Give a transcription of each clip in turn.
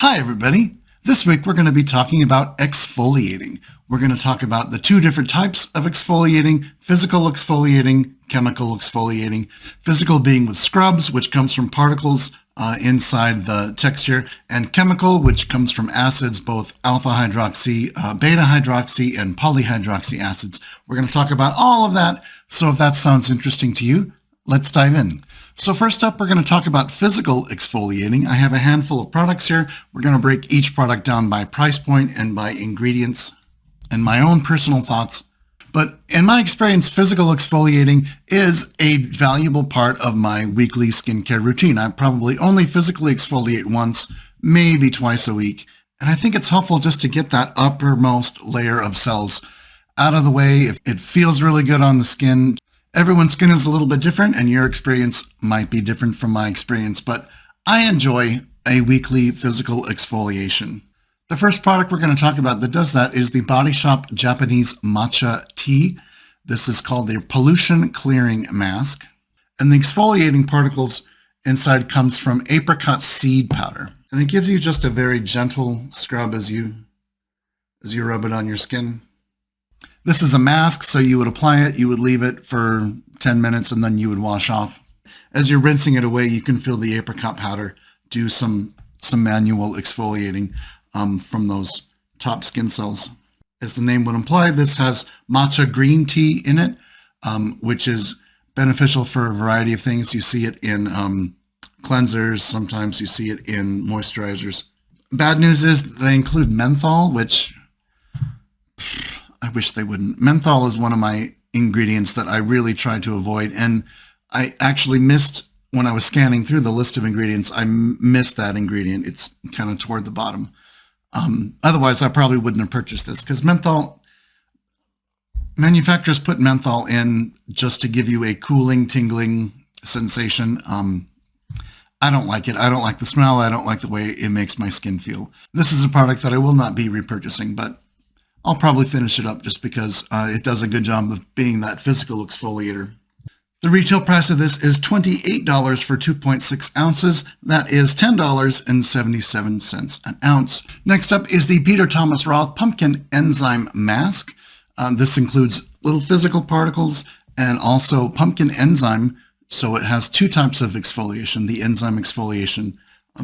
Hi everybody! This week we're going to be talking about exfoliating. We're going to talk about the two different types of exfoliating: physical exfoliating, chemical exfoliating. Physical being with scrubs, which comes from particles inside the texture, and chemical, which comes from acids, both alpha hydroxy, beta hydroxy, and polyhydroxy acids. We're going to talk about all of that, so if that sounds interesting to you, let's dive in. So first up, we're going to talk about physical exfoliating. I have a handful of products here. We're going to break each product down by price point and by ingredients and my own personal thoughts. But in my experience, physical exfoliating is a valuable part of my weekly skincare routine. I probably only physically exfoliate once, maybe twice a week. And I think it's helpful just to get that uppermost layer of cells out of the way. If it feels really good on the skin. Everyone's skin is a little bit different, and your experience might be different from my experience, but I enjoy a weekly physical exfoliation. The first product we're going to talk about that does that is the Body Shop Japanese Matcha Tea. This is called the Pollution Clearing Mask, and the exfoliating particles inside comes from apricot seed powder, and it gives you just a very gentle scrub as you rub it on your skin. This is a mask, so you would apply it, you would leave it for 10 minutes, and then you would wash off. As you're rinsing it away, you can feel the apricot powder do some manual exfoliating from those top skin cells. As the name would imply, this has matcha green tea in it, which is beneficial for a variety of things. You see it in cleansers, sometimes you see it in moisturizers. Bad news is they include menthol, which I wish they wouldn't. Menthol is one of my ingredients that I really try to avoid, and I actually missed, when I was scanning through the list of ingredients, I missed that ingredient. It's kind of toward the bottom. Otherwise, I probably wouldn't have purchased this, because menthol, manufacturers put menthol in just to give you a cooling, tingling sensation. I don't like it. I don't like the smell. I don't like the way it makes my skin feel. This is a product that I will not be repurchasing, but I'll probably finish it up just because it does a good job of being that physical exfoliator. The retail price of this is $28 for 2.6 ounces. That is $10.77 an ounce. Next up is the Peter Thomas Roth Pumpkin Enzyme Mask. This includes little physical particles and also pumpkin enzyme. So it has two types of exfoliation, the enzyme exfoliation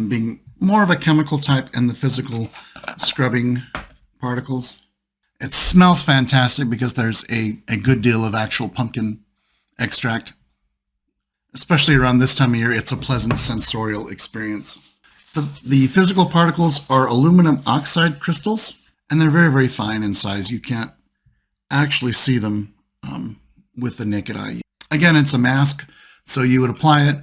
being more of a chemical type and the physical scrubbing particles. It smells fantastic because there's a good deal of actual pumpkin extract. Especially around this time of year, it's a pleasant sensorial experience. The physical particles are aluminum oxide crystals, and they're very, very fine in size. You can't actually see them with the naked eye. Again, it's a mask, so you would apply it,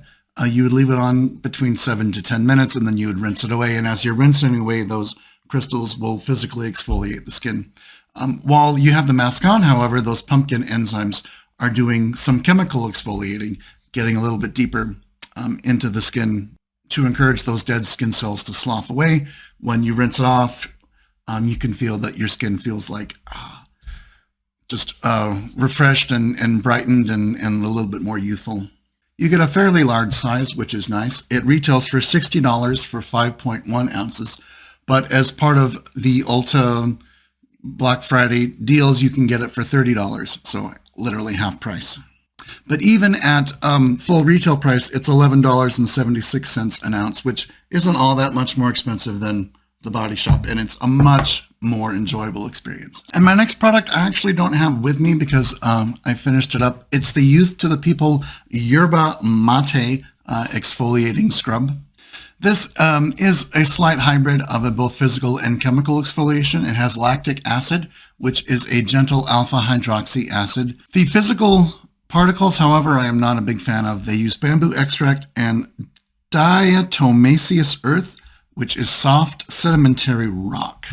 you would leave it on between 7 to 10 minutes, and then you would rinse it away. And as you're rinsing away, those crystals will physically exfoliate the skin. While you have the mask on, however, those pumpkin enzymes are doing some chemical exfoliating, getting a little bit deeper into the skin to encourage those dead skin cells to slough away. When you rinse it off, you can feel that your skin feels like just refreshed and brightened and a little bit more youthful. You get a fairly large size, which is nice. It retails for $60 for 5.1 ounces, but as part of the Ulta Black Friday deals, you can get it for $30, so literally half price. But even at full retail price, it's $11.76 an ounce, which isn't all that much more expensive than the Body Shop, and it's a much more enjoyable experience. And my next product I actually don't have with me because I finished it up. It's the Youth to the People Yerba Mate Exfoliating Scrub. This is a slight hybrid of a both physical and chemical exfoliation. It has lactic acid, which is a gentle alpha hydroxy acid. The physical particles, however, I am not a big fan of. They use bamboo extract and diatomaceous earth, which is soft sedimentary rock.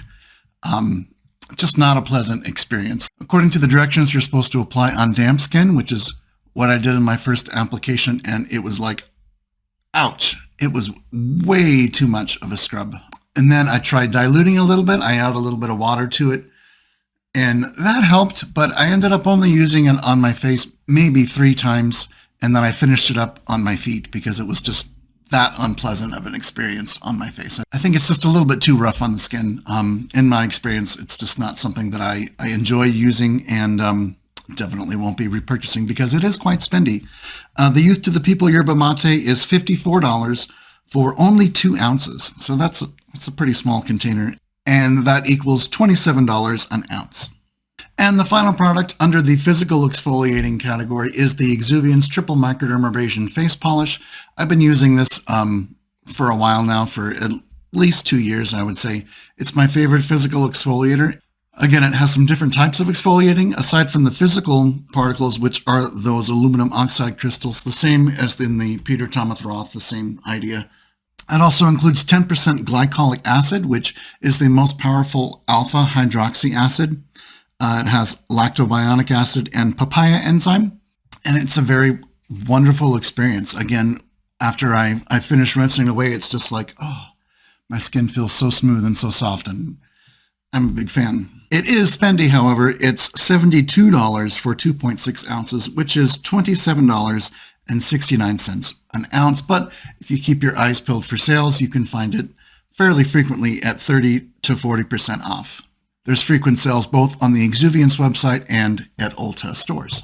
Just not a pleasant experience. According to the directions, you're supposed to apply on damp skin, which is what I did in my first application, and it was like, ouch. It was way too much of a scrub. And then I tried diluting a little bit. I added a little bit of water to it, and that helped, but I ended up only using it on my face maybe 3 times, and then I finished it up on my feet because it was just that unpleasant of an experience on my face. I think it's just a little bit too rough on the skin. In my experience, it's just not something that I enjoy using, and definitely won't be repurchasing because it is quite spendy. The Youth to the People Yerba Mate is $54 for only 2 ounces. So that's a pretty small container, and that equals $27 an ounce. And the final product under the physical exfoliating category is the Exuviance Triple Microdermabrasion Face Polish. I've been using this for a while now, for at least 2 years, I would say. It's my favorite physical exfoliator. Again, it has some different types of exfoliating, aside from the physical particles, which are those aluminum oxide crystals, the same as in the Peter Thomas Roth, the same idea. It also includes 10% glycolic acid, which is the most powerful alpha hydroxy acid. It has lactobionic acid and papaya enzyme, and it's a very wonderful experience. Again, after I finish rinsing away, it's just like, oh, my skin feels so smooth and so soft, and I'm a big fan. It is spendy, however. It's $72 for 2.6 ounces, which is $27.69 an ounce. But if you keep your eyes peeled for sales, you can find it fairly frequently at 30 to 40% off. There's frequent sales both on the Exuviance website and at Ulta stores.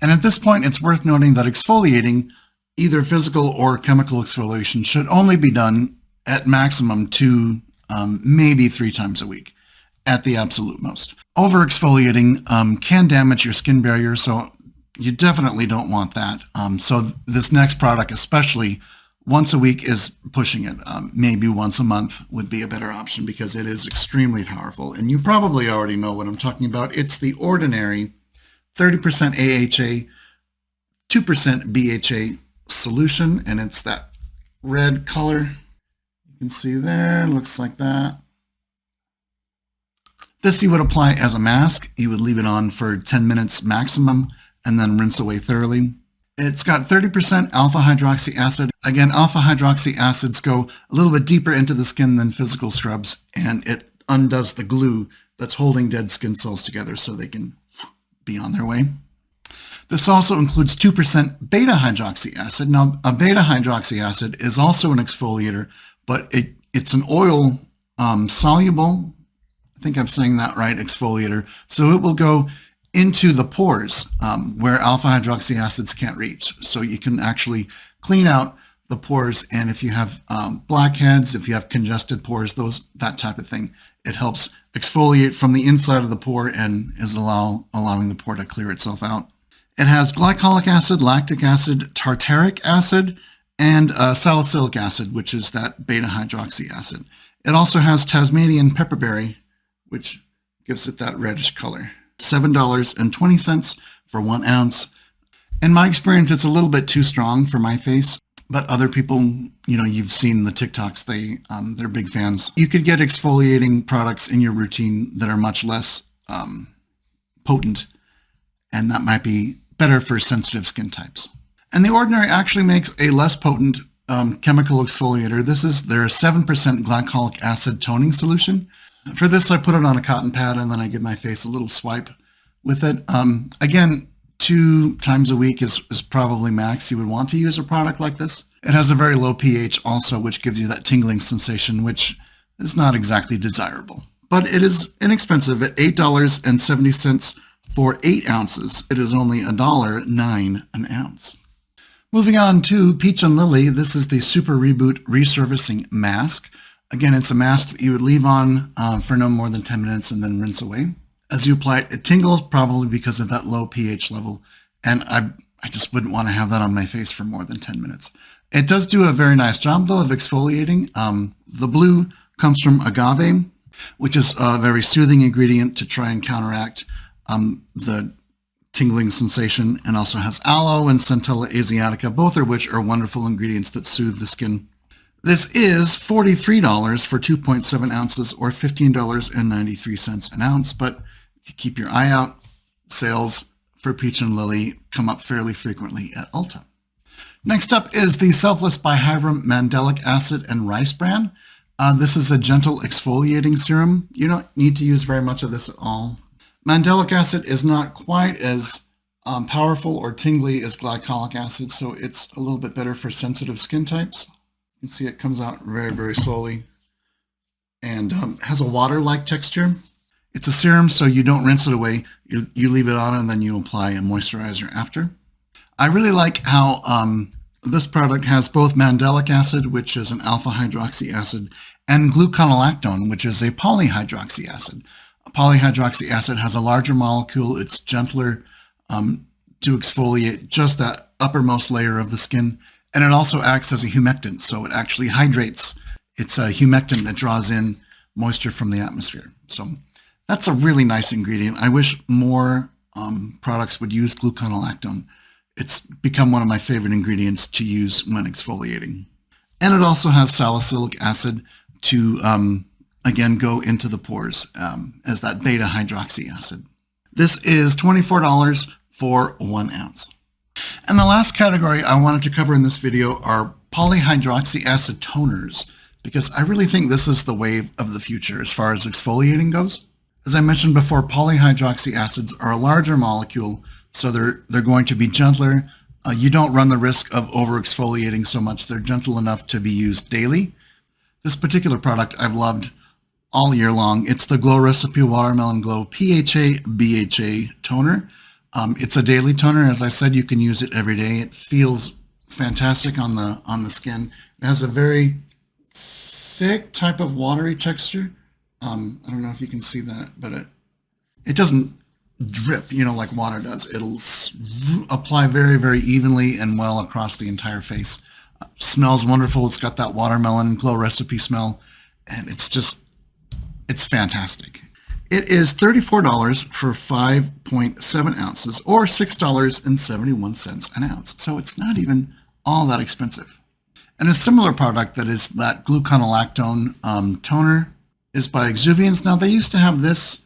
And at this point, it's worth noting that exfoliating, either physical or chemical exfoliation, should only be done at maximum 2, maybe 3 times a week, at the absolute most. Over-exfoliating can damage your skin barrier, so you definitely don't want that. So this next product, especially once a week, is pushing it. Maybe once a month would be a better option because it is extremely powerful. And you probably already know what I'm talking about. It's the Ordinary 30% AHA, 2% BHA solution, and it's that red color. You can see there, looks like that. This you would apply as a mask. You would leave it on for 10 minutes maximum and then rinse away thoroughly. It's got 30% alpha hydroxy acid. Again, alpha hydroxy acids go a little bit deeper into the skin than physical scrubs, and it undoes the glue that's holding dead skin cells together so they can be on their way. This also includes 2% beta hydroxy acid. Now, a beta hydroxy acid is also an exfoliator, but it's an oil soluble, I think I'm saying that right, exfoliator. So it will go into the pores where alpha hydroxy acids can't reach. So you can actually clean out the pores, and if you have blackheads, if you have congested pores, that type of thing, it helps exfoliate from the inside of the pore and is allowing the pore to clear itself out. It has glycolic acid, lactic acid, tartaric acid, and salicylic acid, which is that beta hydroxy acid. It also has Tasmanian pepperberry, which gives it that reddish color. $7.20 for 1 ounce. In my experience, it's a little bit too strong for my face, but other people, you've seen the TikToks, they're big fans. You could get exfoliating products in your routine that are much less potent, and that might be better for sensitive skin types. And The Ordinary actually makes a less potent chemical exfoliator. This is their 7% glycolic acid toning solution. For this, I put it on a cotton pad and then I give my face a little swipe with it. Again, 2 times a week is probably max you would want to use a product like this. It has a very low pH also, which gives you that tingling sensation, which is not exactly desirable. But it is inexpensive at $8.70 for 8 ounces. It is only $1.09 an ounce. Moving on to Peach and Lily, this is the Super Reboot Resurfacing Mask. Again, it's a mask that you would leave on for no more than 10 minutes and then rinse away. As you apply it, it tingles, probably because of that low pH level, and I just wouldn't want to have that on my face for more than 10 minutes. It does do a very nice job, though, of exfoliating. The blue comes from agave, which is a very soothing ingredient to try and counteract the tingling sensation, and also has aloe and centella asiatica, both of which are wonderful ingredients that soothe the skin. This is $43 for 2.7 ounces or $15.93 an ounce, but if you keep your eye out, sales for Peach and Lily come up fairly frequently at Ulta. Next up is the Selfless by Hyram Mandelic Acid and Rice Bran. This is a gentle exfoliating serum. You don't need to use very much of this at all. Mandelic acid is not quite as powerful or tingly as glycolic acid, so it's a little bit better for sensitive skin types. You can see it comes out very, very slowly and has a water-like texture. It's a serum, so you don't rinse it away. You leave it on and then you apply a moisturizer after. I really like how this product has both mandelic acid, which is an alpha hydroxy acid, and gluconolactone, which is a polyhydroxy acid. A polyhydroxy acid has a larger molecule. It's gentler to exfoliate just that uppermost layer of the skin. And it also acts as a humectant, so it actually hydrates. It's a humectant that draws in moisture from the atmosphere. So that's a really nice ingredient. I wish more products would use gluconolactone. It's become one of my favorite ingredients to use when exfoliating. And it also has salicylic acid to, again, go into the pores as that beta hydroxy acid. This is $24 for 1 ounce. And the last category I wanted to cover in this video are polyhydroxy acid toners, because I really think this is the wave of the future as far as exfoliating goes. As I mentioned before, polyhydroxy acids are a larger molecule, so they're going to be gentler. You don't run the risk of over-exfoliating so much. They're gentle enough to be used daily. This particular product I've loved all year long. It's the Glow Recipe Watermelon Glow PHA BHA toner. It's a daily toner. As I said, you can use it every day. It feels fantastic on the skin. It has a very thick type of watery texture. I don't know if you can see that, but it doesn't drip, like water does. It'll apply very, very evenly and well across the entire face. Smells wonderful. It's got that watermelon Glow Recipe smell, and it's fantastic. It is $34 for 5.7 ounces, or $6.71 an ounce. So it's not even all that expensive. And a similar product that is that gluconolactone toner is by Exuviance. Now, they used to have this.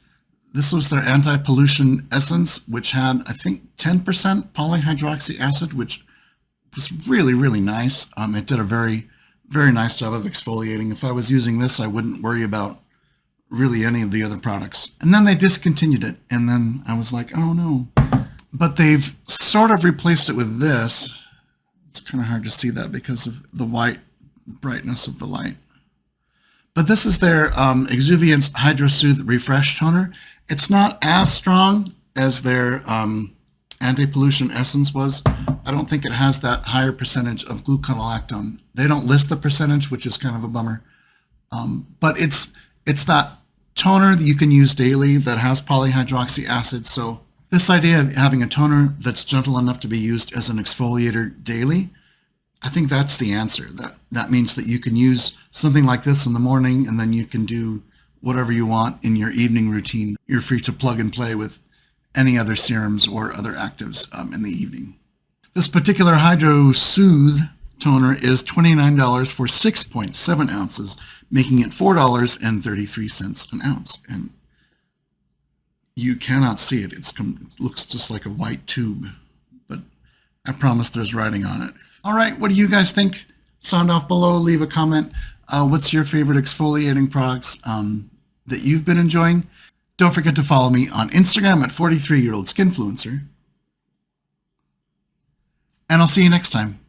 This was their anti-pollution essence, which had, I think, 10% polyhydroxy acid, which was really, really nice. It did a very, very nice job of exfoliating. If I was using this, I wouldn't worry about really any of the other products. And then they discontinued it. And then I was like, oh no. But they've sort of replaced it with this. It's kind of hard to see that because of the white brightness of the light. But this is their Exuviance Hydrasoothe Refresh Toner. It's not as strong as their anti-pollution essence was. I don't think it has that higher percentage of gluconolactone. They don't list the percentage, which is kind of a bummer. But it's that toner that you can use daily that has polyhydroxy acid. So this idea of having a toner that's gentle enough to be used as an exfoliator daily, I think that's the answer. That means that you can use something like this in the morning, and then you can do whatever you want in your evening routine. You're free to plug and play with any other serums or other actives in the evening. This particular Hydrasoothe toner is $29 for 6.7 ounces, making it $4.33 an ounce. And you cannot see it. It looks just like a white tube, but I promise there's writing on it. All right, what do you guys think? Sound off below, leave a comment. What's your favorite exfoliating products that you've been enjoying? Don't forget to follow me on Instagram at 43-year-old Skinfluencer. And I'll see you next time.